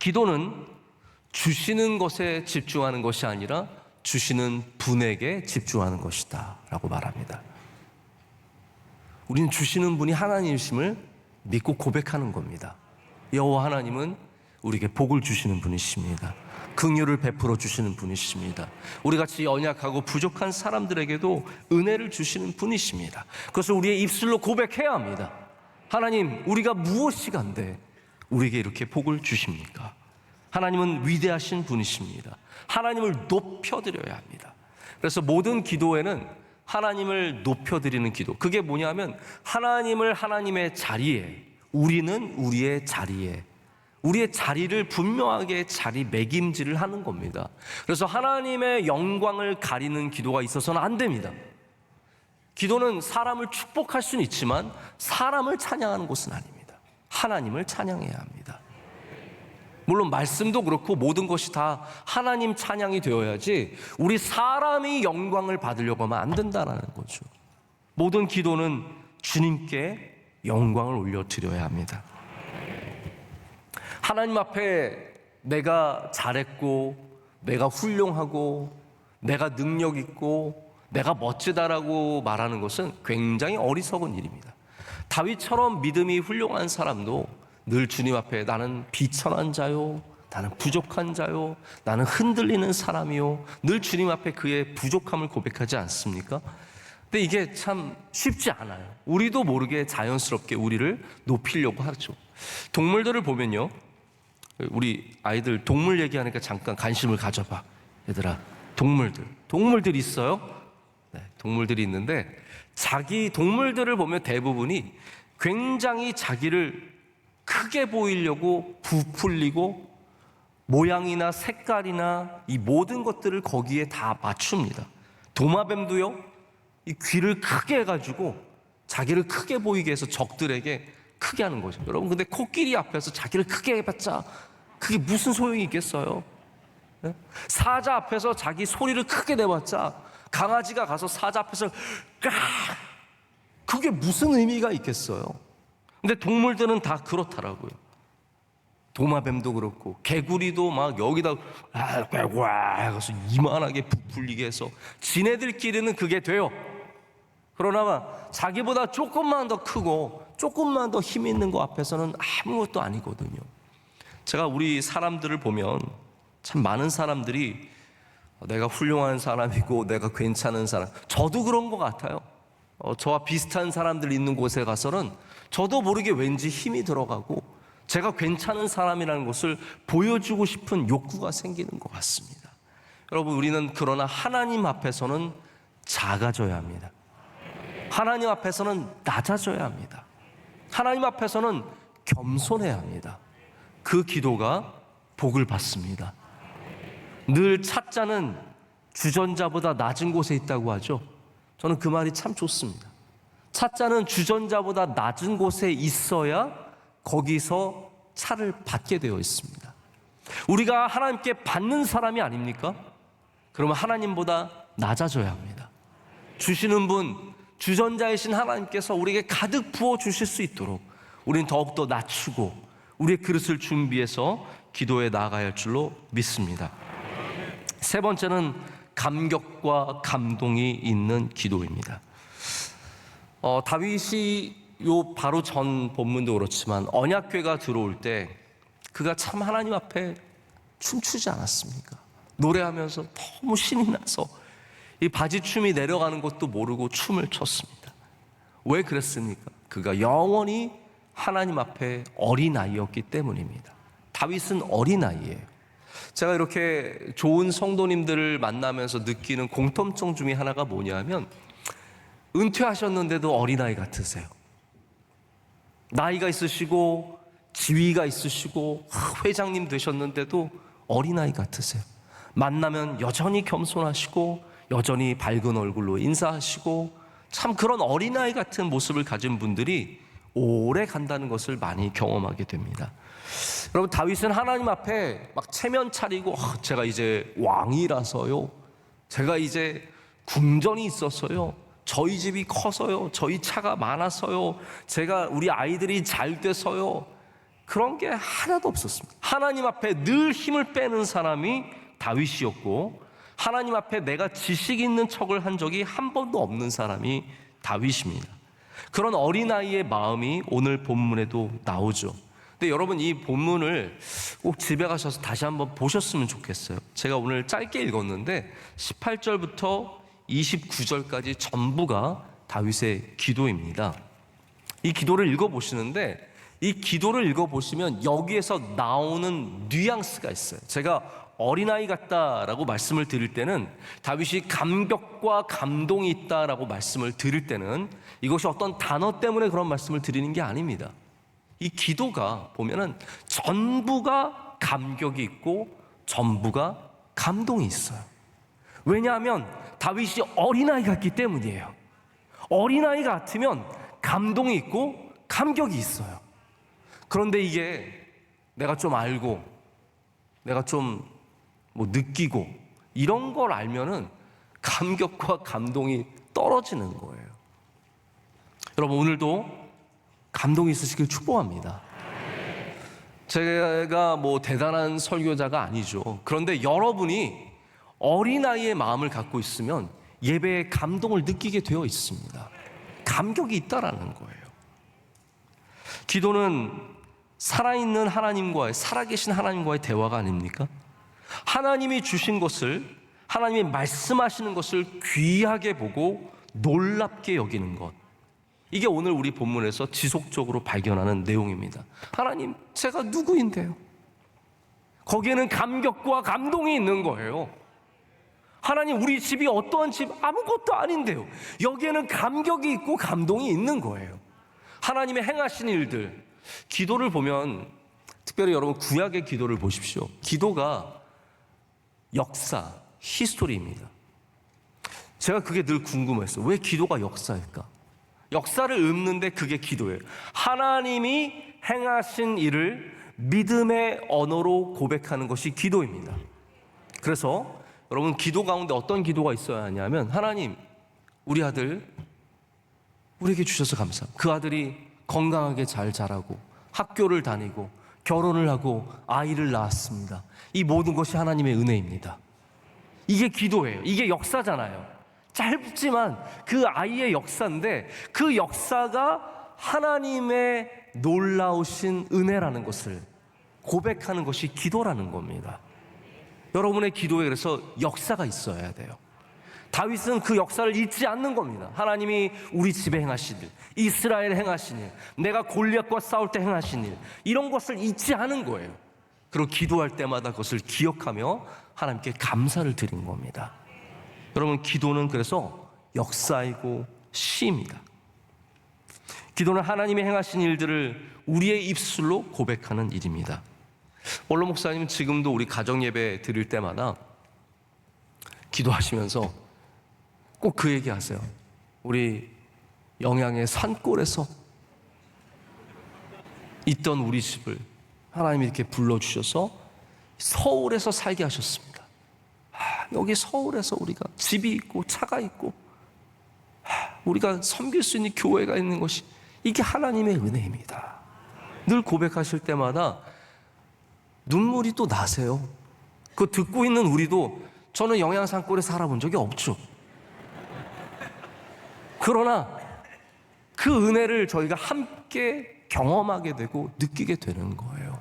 기도는 주시는 것에 집중하는 것이 아니라 주시는 분에게 집중하는 것이다 라고 말합니다. 우리는 주시는 분이 하나님이심을 믿고 고백하는 겁니다. 여호와 하나님은 우리에게 복을 주시는 분이십니다. 긍휼을 베풀어 주시는 분이십니다. 우리같이 연약하고 부족한 사람들에게도 은혜를 주시는 분이십니다. 그것을 우리의 입술로 고백해야 합니다. 하나님, 우리가 무엇이간데 우리에게 이렇게 복을 주십니까? 하나님은 위대하신 분이십니다. 하나님을 높여드려야 합니다. 그래서 모든 기도에는 하나님을 높여드리는 기도, 그게 뭐냐면 하나님을 하나님의 자리에, 우리는 우리의 자리에, 우리의 자리를 분명하게 자리매김질을 하는 겁니다. 그래서 하나님의 영광을 가리는 기도가 있어서는 안 됩니다. 기도는 사람을 축복할 수는 있지만 사람을 찬양하는 것은 아닙니다. 하나님을 찬양해야 합니다. 물론 말씀도 그렇고 모든 것이 다 하나님 찬양이 되어야지 우리 사람이 영광을 받으려고 하면 안 된다는 거죠. 모든 기도는 주님께 영광을 올려드려야 합니다. 하나님 앞에 내가 잘했고, 내가 훌륭하고, 내가 능력 있고, 내가 멋지다라고 말하는 것은 굉장히 어리석은 일입니다. 다윗처럼 믿음이 훌륭한 사람도 늘 주님 앞에 나는 비천한 자요, 나는 부족한 자요, 나는 흔들리는 사람이요, 늘 주님 앞에 그의 부족함을 고백하지 않습니까? 근데 이게 참 쉽지 않아요. 우리도 모르게 자연스럽게 우리를 높이려고 하죠. 동물들을 보면요, 우리 아이들 동물 얘기하니까 잠깐 관심을 가져봐. 얘들아, 동물들이 있어요. 네, 동물들이 있는데 자기 동물들을 보면 대부분이 굉장히 자기를 크게 보이려고 부풀리고 모양이나 색깔이나 이 모든 것들을 거기에 다 맞춥니다. 도마뱀도요, 이 귀를 크게 해가지고 자기를 크게 보이게 해서 적들에게 크게 하는 거죠. 여러분, 근데 코끼리 앞에서 자기를 크게 해봤자 그게 무슨 소용이 있겠어요? 네? 사자 앞에서 자기 소리를 크게 내봤자, 강아지가 가서 사자 앞에서 그게 무슨 의미가 있겠어요? 근데 동물들은 다 그렇더라고요. 도마뱀도 그렇고 개구리도 막 여기다 그래서 이만하게 부풀리게 해서 지네들끼리는 그게 돼요. 그러나 자기보다 조금만 더 크고 조금만 더 힘 있는 거 앞에서는 아무것도 아니거든요. 제가 우리 사람들을 보면 참 많은 사람들이 내가 훌륭한 사람이고 내가 괜찮은 사람, 저도 그런 것 같아요. 저와 비슷한 사람들 있는 곳에 가서는 저도 모르게 왠지 힘이 들어가고 제가 괜찮은 사람이라는 것을 보여주고 싶은 욕구가 생기는 것 같습니다. 여러분, 우리는 그러나 하나님 앞에서는 작아져야 합니다. 하나님 앞에서는 낮아져야 합니다. 하나님 앞에서는 겸손해야 합니다. 그 기도가 복을 받습니다. 늘 찾자는 주전자보다 낮은 곳에 있다고 하죠. 저는 그 말이 참 좋습니다. 찾자는 주전자보다 낮은 곳에 있어야 거기서 차를 받게 되어 있습니다. 우리가 하나님께 받는 사람이 아닙니까? 그러면 하나님보다 낮아져야 합니다. 주시는 분, 주전자이신 하나님께서 우리에게 가득 부어 주실 수 있도록 우리는 더욱더 낮추고 우리의 그릇을 준비해서 기도에 나아가야 할 줄로 믿습니다. 세 번째는 감격과 감동이 있는 기도입니다. 다윗이 요 바로 전 본문도 그렇지만 언약궤가 들어올 때 그가 참 하나님 앞에 춤추지 않았습니까? 노래하면서 너무 신이 나서 이 바지춤이 내려가는 것도 모르고 춤을 췄습니다. 왜 그랬습니까? 그가 영원히 하나님 앞에 어린아이였기 때문입니다. 다윗은 어린아이예요. 제가 이렇게 좋은 성도님들을 만나면서 느끼는 공통점 중에 하나가 뭐냐면 은퇴하셨는데도 어린아이 같으세요. 나이가 있으시고 지위가 있으시고 회장님 되셨는데도 어린아이 같으세요. 만나면 여전히 겸손하시고 여전히 밝은 얼굴로 인사하시고 참 그런 어린아이 같은 모습을 가진 분들이 오래 간다는 것을 많이 경험하게 됩니다. 여러분, 다윗은 하나님 앞에 막 체면 차리고 제가 이제 왕이라서요, 제가 이제 궁전이 있어서요, 저희 집이 커서요, 저희 차가 많아서요, 우리 아이들이 잘 돼서요, 그런 게 하나도 없었습니다. 하나님 앞에 늘 힘을 빼는 사람이 다윗이었고 하나님 앞에 내가 지식 있는 척을 한 적이 한 번도 없는 사람이 다윗입니다. 그런 어린아이의 마음이 오늘 본문에도 나오죠. 근데 여러분, 이 본문을 꼭 집에 가셔서 다시 한번 보셨으면 좋겠어요. 제가 오늘 짧게 읽었는데 18절부터 29절까지 전부가 다윗의 기도입니다. 이 기도를 읽어보시는데 이 기도를 읽어보시면 여기에서 나오는 뉘앙스가 있어요. 제가 어린아이 같다라고 말씀을 드릴 때는, 다윗이 감격과 감동이 있다라고 말씀을 드릴 때는 이것이 어떤 단어 때문에 그런 말씀을 드리는 게 아닙니다. 이 기도가 보면은 전부가 감격이 있고 전부가 감동이 있어요. 왜냐하면 다윗이 어린아이 같기 때문이에요. 어린아이 같으면 감동이 있고 감격이 있어요. 그런데 이게 내가 좀 알고 내가 좀 느끼고 이런 걸 알면은 감격과 감동이 떨어지는 거예요. 여러분, 오늘도 감동이 있으시길 축복합니다. 제가 대단한 설교자가 아니죠. 그런데 여러분이 어린아이의 마음을 갖고 있으면 예배에 감동을 느끼게 되어 있습니다. 감격이 있다라는 거예요. 기도는 살아있는 하나님과의, 살아계신 하나님과의 대화가 아닙니까? 하나님이 주신 것을, 하나님이 말씀하시는 것을 귀하게 보고 놀랍게 여기는 것, 이게 오늘 우리 본문에서 지속적으로 발견하는 내용입니다. 하나님, 제가 누구인데요? 거기에는 감격과 감동이 있는 거예요. 하나님, 우리 집이 어떠한 집, 아무것도 아닌데요. 여기에는 감격이 있고 감동이 있는 거예요. 하나님의 행하신 일들, 기도를 보면, 특별히 여러분 구약의 기도를 보십시오. 기도가 역사, 히스토리입니다. 제가 그게 늘 궁금했어요. 왜 기도가 역사일까? 역사를 읊는데 그게 기도예요. 하나님이 행하신 일을 믿음의 언어로 고백하는 것이 기도입니다. 그래서 여러분, 기도 가운데 어떤 기도가 있어야 하냐면, 하나님, 우리 아들 우리에게 주셔서 감사합니다. 그 아들이 건강하게 잘 자라고 학교를 다니고 결혼을 하고 아이를 낳았습니다. 이 모든 것이 하나님의 은혜입니다. 이게 기도예요. 이게 역사잖아요. 짧지만 그 아이의 역사인데 그 역사가 하나님의 놀라우신 은혜라는 것을 고백하는 것이 기도라는 겁니다. 여러분의 기도에 그래서 역사가 있어야 돼요. 다윗은 그 역사를 잊지 않는 겁니다. 하나님이 우리 집에 행하신 일, 이스라엘에 행하신 일, 내가 골리앗과 싸울 때 행하신 일, 이런 것을 잊지 않은 거예요. 그리고 기도할 때마다 그것을 기억하며 하나님께 감사를 드린 겁니다. 여러분, 기도는 그래서 역사이고 시입니다. 기도는 하나님이 행하신 일들을 우리의 입술로 고백하는 일입니다. 원로 목사님은 지금도 우리 가정 예배 드릴 때마다 기도하시면서 꼭 그 얘기 하세요. 우리 영양의 산골에서 있던 우리 집을 하나님이 이렇게 불러주셔서 서울에서 살게 하셨습니다. 여기 서울에서 우리가 집이 있고 차가 있고 우리가 섬길 수 있는 교회가 있는 것이, 이게 하나님의 은혜입니다. 늘 고백하실 때마다 눈물이 또 나세요. 그거 듣고 있는 우리도 저는 영양산골에 살아본 적이 없죠. 그러나 그 은혜를 저희가 함께 경험하게 되고 느끼게 되는 거예요.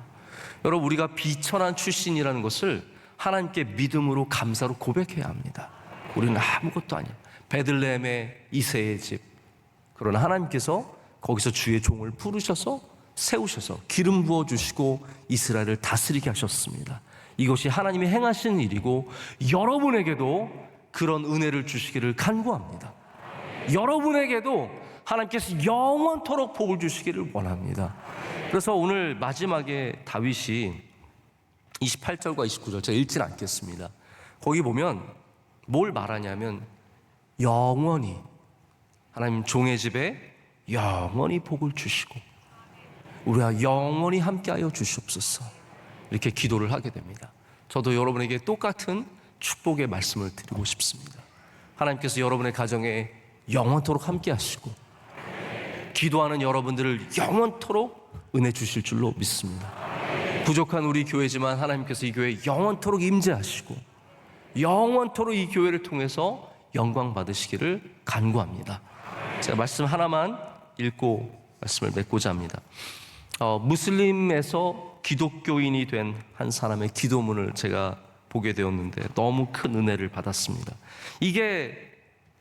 여러분, 우리가 비천한 출신이라는 것을 하나님께 믿음으로 감사로 고백해야 합니다. 우리는 아무것도 아니야. 베들레헴의 이새의 집. 그러나 하나님께서 거기서 주의 종을 부르셔서 세우셔서 기름 부어주시고 이스라엘을 다스리게 하셨습니다. 이것이 하나님이 행하신 일이고 여러분에게도 그런 은혜를 주시기를 간구합니다. 여러분에게도 하나님께서 영원토록 복을 주시기를 원합니다. 그래서 오늘 마지막에 다윗이 28절과 29절 제가 읽진 않겠습니다. 거기 보면 뭘 말하냐면 영원히 하나님 종의 집에 영원히 복을 주시고 우리와 영원히 함께하여 주시옵소서, 이렇게 기도를 하게 됩니다. 저도 여러분에게 똑같은 축복의 말씀을 드리고 싶습니다. 하나님께서 여러분의 가정에 영원토록 함께하시고 기도하는 여러분들을 영원토록 은혜 주실 줄로 믿습니다. 부족한 우리 교회지만 하나님께서 이 교회에 영원토록 임재하시고 영원토록 이 교회를 통해서 영광 받으시기를 간구합니다. 제가 말씀 하나만 읽고 말씀을 맺고자 합니다. 무슬림에서 기독교인이 된 한 사람의 기도문을 제가 보게 되었는데 너무 큰 은혜를 받았습니다. 이게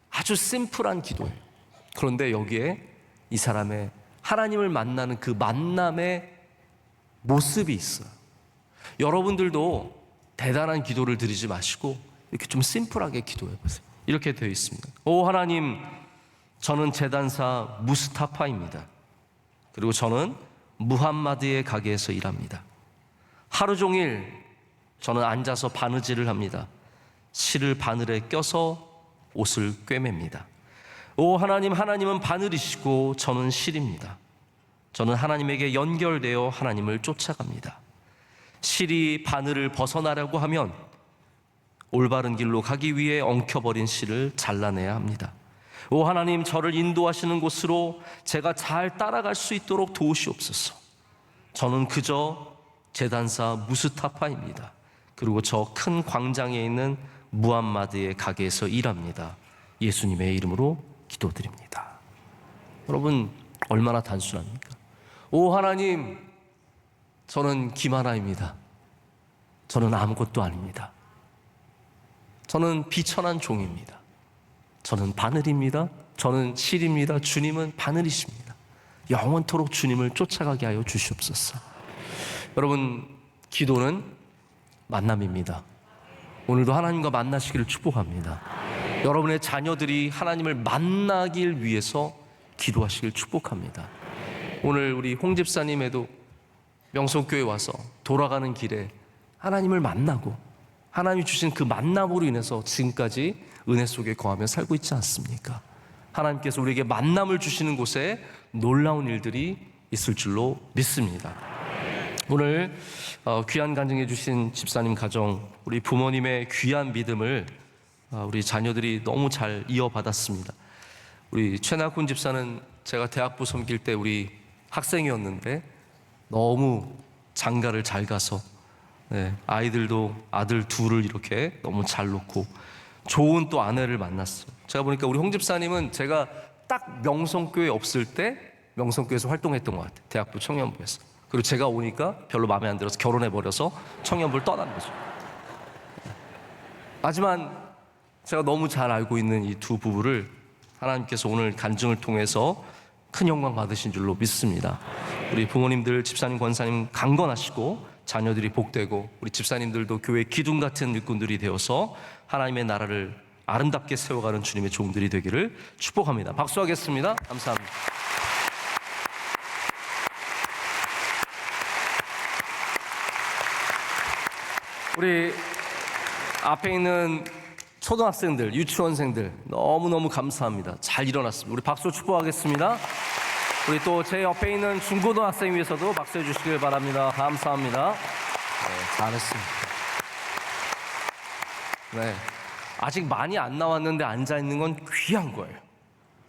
아주 심플한 기도예요. 그런데 여기에 이 사람의 하나님을 만나는 그 만남의 모습이 있어요. 여러분들도 대단한 기도를 드리지 마시고 이렇게 좀 심플하게 기도해 보세요. 이렇게 되어 있습니다. 오 하나님, 저는 제단사 무스타파입니다. 그리고 저는 무함마드의 가게에서 일합니다. 하루 종일 저는 앉아서 바느질을 합니다. 실을 바늘에 껴서 옷을 꿰맵니다. 오 하나님, 하나님은 바늘이시고 저는 실입니다. 저는 하나님에게 연결되어 하나님을 쫓아갑니다. 실이 바늘을 벗어나려고 하면 올바른 길로 가기 위해 엉켜버린 실을 잘라내야 합니다. 오 하나님, 저를 인도하시는 곳으로 제가 잘 따라갈 수 있도록 도우시옵소서. 저는 그저 제단사 무스타파입니다. 그리고 저 큰 광장에 있는 무함마드의 가게에서 일합니다. 예수님의 이름으로 기도드립니다. 여러분, 얼마나 단순합니까? 오 하나님, 저는 김하나입니다. 저는 아무것도 아닙니다. 저는 비천한 종입니다. 저는 바늘입니다. 저는 실입니다. 주님은 바늘이십니다. 영원토록 주님을 쫓아가게 하여 주시옵소서. 여러분, 기도는 만남입니다. 오늘도 하나님과 만나시기를 축복합니다. 여러분의 자녀들이 하나님을 만나길 위해서 기도하시길 축복합니다. 오늘 우리 홍 집사님에도 명성교회 와서 돌아가는 길에 하나님을 만나고 하나님이 주신 그 만남으로 인해서 지금까지 은혜 속에 거하며 살고 있지 않습니까? 하나님께서 우리에게 만남을 주시는 곳에 놀라운 일들이 있을 줄로 믿습니다. 오늘 귀한 간증해 주신 집사님 가정, 우리 부모님의 귀한 믿음을 우리 자녀들이 너무 잘 이어받았습니다. 우리 최낙훈 집사는 제가 대학부 섬길 때 우리 학생이었는데 너무 장가를 잘 가서 아이들도 아들 둘을 이렇게 너무 잘 놓고 좋은 또 아내를 만났어요. 제가 보니까 우리 홍 집사님은 제가 딱 명성교회 없을 때 명성교회에서 활동했던 것 같아요. 대학부 청년부에서. 그리고 제가 오니까 별로 마음에 안 들어서 결혼해버려서 청년부를 떠난 거죠. 하지만 제가 너무 잘 알고 있는 이 두 부부를 하나님께서 오늘 간증을 통해서 큰 영광 받으신 줄로 믿습니다. 우리 부모님들, 집사님, 권사님 강건하시고 자녀들이 복되고 우리 집사님들도 교회 기둥 같은 일꾼들이 되어서 하나님의 나라를 아름답게 세워가는 주님의 종들이 되기를 축복합니다. 박수하겠습니다. 감사합니다. 우리 앞에 있는 초등학생들, 유치원생들 너무너무 감사합니다. 잘 일어났습니다. 우리 박수 축복하겠습니다. 우리 또 제 옆에 있는 중고등학생 위해서도 박수해 주시길 바랍니다. 감사합니다. 잘했습니다. 아직 많이 안 나왔는데 앉아 있는 건 귀한 거예요.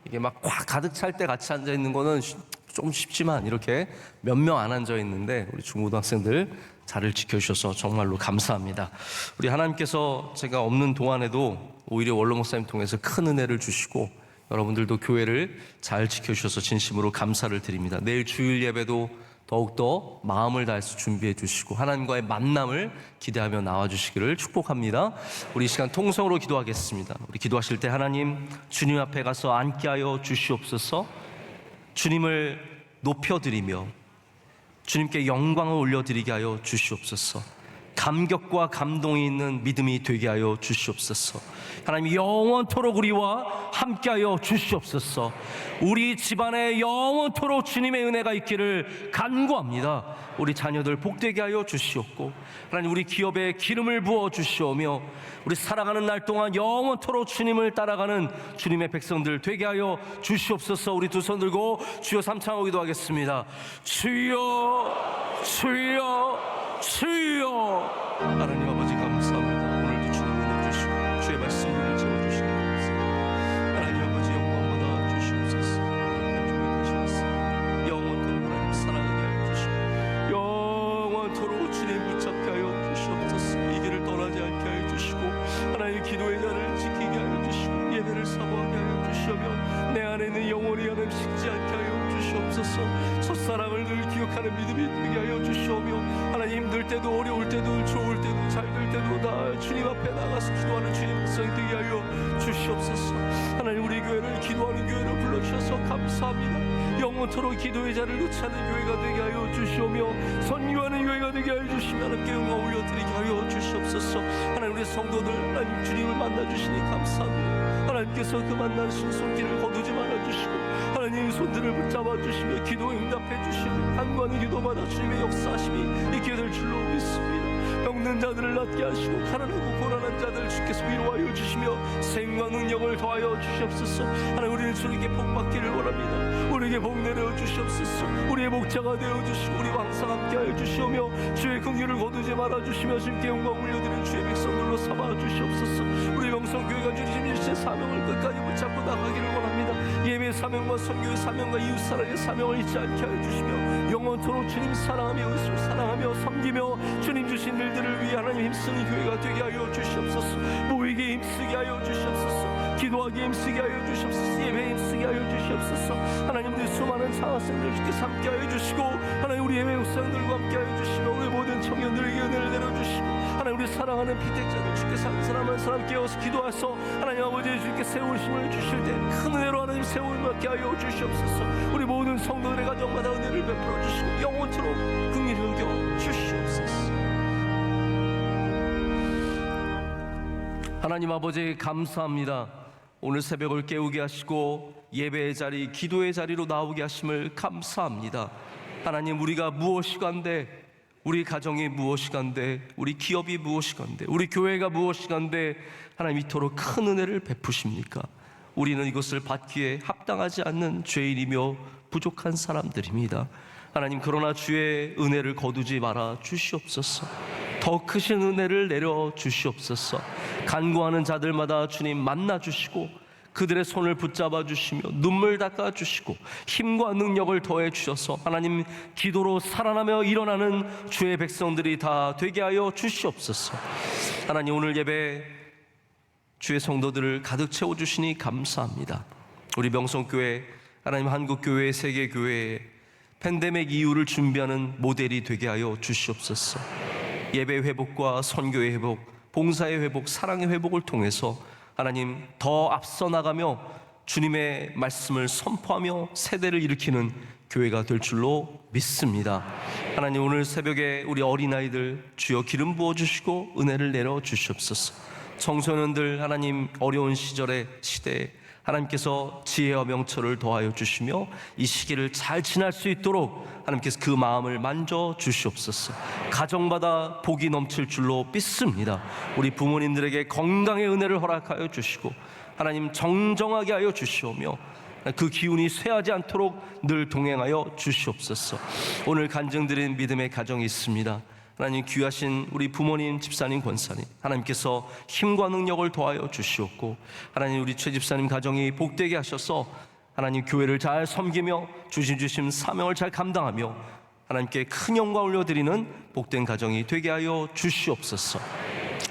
이게 막 가득 찰 때 같이 앉아 있는 거는 좀 쉽지만 이렇게 몇 명 안 앉아 있는데 우리 중고등학생들 자리를 지켜주셔서 정말로 감사합니다. 우리 하나님께서 제가 없는 동안에도 오히려 원로 목사님 통해서 큰 은혜를 주시고 여러분들도 교회를 잘 지켜주셔서 진심으로 감사를 드립니다. 내일 주일 예배도 더욱더 마음을 다해서 준비해 주시고 하나님과의 만남을 기대하며 나와주시기를 축복합니다. 우리 이 시간 통성으로 기도하겠습니다. 우리 기도하실 때 하나님 주님 앞에 가서 앉게 하여 주시옵소서. 주님을 높여드리며 주님께 영광을 올려드리게 하여 주시옵소서. 감격과 감동이 있는 믿음이 되게 하여 주시옵소서. 하나님 영원토록 우리와 함께하여 주시옵소서. 우리 집안에 영원토록 주님의 은혜가 있기를 간구합니다. 우리 자녀들 복되게 하여 주시옵고 하나님 우리 기업에 기름을 부어 주시오며 우리 살아가는 날 동안 영원토록 주님을 따라가는 주님의 백성들 되게 하여 주시옵소서. 우리 두 손 들고 주여 삼창하고 기도하겠습니다. 주여 주여 주여. 하나님 아버지 감사합니다. 오늘도 주님 은혜 주시고 주의 말씀을 채워주시기 감사합니다. 하나님 아버지 영광 받아 주시옵소서. 다시 왔습니다. 영원토록 하나님 사랑하게 하여 주시고 영원토록 주님 붙잡게 하여 주시옵소서. 이 길을 떠나지 않게 하여 주시고 하나님 기도의 자를 지키게 하여 주시고 예배를 사모하게 하여 주시며 내 안에 있는 영원히 하나님 식지 않게 하여 주시옵소서. 첫사랑을 늘 기억하는 믿음이 되게 하여 주시오며 하나님 힘들 때도 어려울 때도 좋을 때도 잘 될 때도 다 주님 앞에 나가서 기도하는 주님 백성이 되게 하여 주시옵소서. 하나님 우리 교회를 기도하는 교회로 불러주셔서 감사합니다. 영원토록 기도의 자를 놓지 않는 교회가 되게 하여 주시오며 선교하는 교회가 되게 하여 주시며 하나님께 영광 올려드리게 하여 주시옵소서. 하나님 우리 성도들 하나님 주님을 만나주시니 감사합니다. 하나님께서 그 만나신 손길을 거두지 말아주시고 하나님 손들을 붙잡아 주시며 기도에 응답해 주시고 간구하는 기도마다 주님의 역사하심이 있게 될 줄로 믿습니다. 병든 자들을 낫게 하시고 가난하고 고난한 자들을 주께서 위로하여 주시며 생과 능력을 더하여 주시옵소서. 하나님 우리는 주님께 복받기를 원합니다. 우리에게 복 내려 주시옵소서. 우리의 목자가 되어 주시고 우리와 항상 함께하여 주시오며 주의 긍휼을 거두지 말아 주시며 주님께 영광 올려드리는 주의 백성들로 삼아 주시옵소서. 우리 명성교회가 주님 일체 사명을 끝까지 붙잡고 나가기를 원합니다. 예배의 사명과 선교의 사명과 이웃사랑의 사명을 잊지 않게 하여 주시며 영원토록 주님 사랑하며 의술 사랑하며 섬기며 주님 주신 일들을 위해 하나님 힘쓰는 교회가 되게 하여 주시옵소서. 모이기에 힘쓰게 하여 주시옵소서. 기도하기에 힘쓰게 하여 주시옵소서. 예배에 힘쓰게 하여 주시옵소서. 하나님 우리 수많은 장학생들 주께서 함께 하여 주시고 하나님 우리 예배 목사님들과 함께 하여 주시고 우리 모든 청년들에게 은혜를 내려주시고 하나님 우리 사랑하는 피택자들 주께서 한 사람 한 사람 깨워서 기도하서 하나님 아버지 주님께 세우심을 주실 때 큰 은혜로 하나님 세움을 받게 하여 주시옵소서. 우리 모든 성도들의 가정마다 은혜를 베풀어 주시고 영원토록 긍휼히 여겨 주시옵소서. 하나님 아버지 감사합니다. 오늘 새벽을 깨우게 하시고 예배의 자리, 기도의 자리로 나오게 하심을 감사합니다. 하나님 우리가 무엇이간데 우리 가정이 무엇이간데 우리 기업이 무엇이간데 우리 교회가 무엇이간데 하나님 이토록 큰 은혜를 베푸십니까? 우리는 이것을 받기에 합당하지 않는 죄인이며 부족한 사람들입니다. 하나님 그러나 주의 은혜를 거두지 말아 주시옵소서. 더 크신 은혜를 내려 주시옵소서. 간구하는 자들마다 주님 만나 주시고 그들의 손을 붙잡아 주시며 눈물 닦아 주시고 힘과 능력을 더해 주셔서 하나님 기도로 살아나며 일어나는 주의 백성들이 다 되게 하여 주시옵소서. 하나님 오늘 예배 주의 성도들을 가득 채워 주시니 감사합니다. 우리 명성교회 하나님 한국교회 세계교회 팬데믹 이후를 준비하는 모델이 되게 하여 주시옵소서. 예배 회복과 선교의 회복, 봉사의 회복, 사랑의 회복을 통해서 하나님 더 앞서 나가며 주님의 말씀을 선포하며 세대를 일으키는 교회가 될 줄로 믿습니다. 하나님 오늘 새벽에 우리 어린아이들 주여 기름 부어주시고 은혜를 내려 주시옵소서. 청소년들 하나님 어려운 시대에 하나님께서 지혜와 명철을 더하여 주시며 이 시기를 잘 지날 수 있도록 하나님께서 그 마음을 만져 주시옵소서. 가정마다 복이 넘칠 줄로 믿습니다. 우리 부모님들에게 건강의 은혜를 허락하여 주시고 하나님 정정하게 하여 주시오며 그 기운이 쇠하지 않도록 늘 동행하여 주시옵소서. 오늘 간증드린 믿음의 가정이 있습니다. 하나님 귀하신 우리 부모님, 집사님, 권사님 하나님께서 힘과 능력을 더하여 주시옵고 하나님 우리 최 집사님 가정이 복되게 하셔서 하나님 교회를 잘 섬기며 주신 사명을 잘 감당하며 하나님께 큰 영광 올려드리는 복된 가정이 되게 하여 주시옵소서.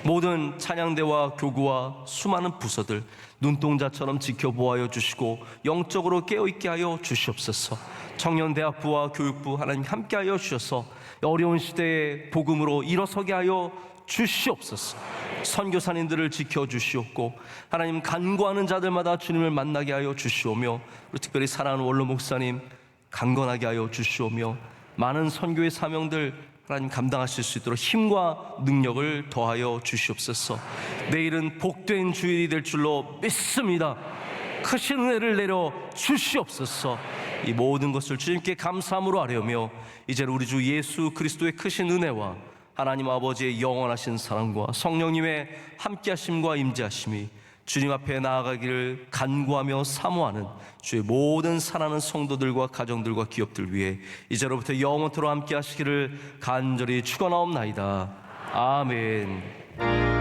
모든 찬양대와 교구와 수많은 부서들 눈동자처럼 지켜보아여 주시고 영적으로 깨어있게 하여 주시옵소서. 청년대학부와 교육부 하나님 함께하여 주셔서 어려운 시대에 복음으로 일어서게 하여 주시옵소서. 선교사님들을 지켜주시옵고 하나님 간구하는 자들마다 주님을 만나게 하여 주시오며 그리고 특별히 사랑하는 원로 목사님 강건하게 하여 주시오며 많은 선교의 사명들 하나님 감당하실 수 있도록 힘과 능력을 더하여 주시옵소서. 내일은 복된 주일이 될 줄로 믿습니다. 크신 은혜를 내려 주시옵소서. 이 모든 것을 주님께 감사함으로 하려며 이제는 우리 주 예수 그리스도의 크신 은혜와 하나님 아버지의 영원하신 사랑과 성령님의 함께하심과 임재하심이 주님 앞에 나아가기를 간구하며 사모하는 주의 모든 사랑하는 성도들과 가정들과 기업들 위해 이제로부터 영원토록 함께하시기를 간절히 축원하옵나이다. 아멘.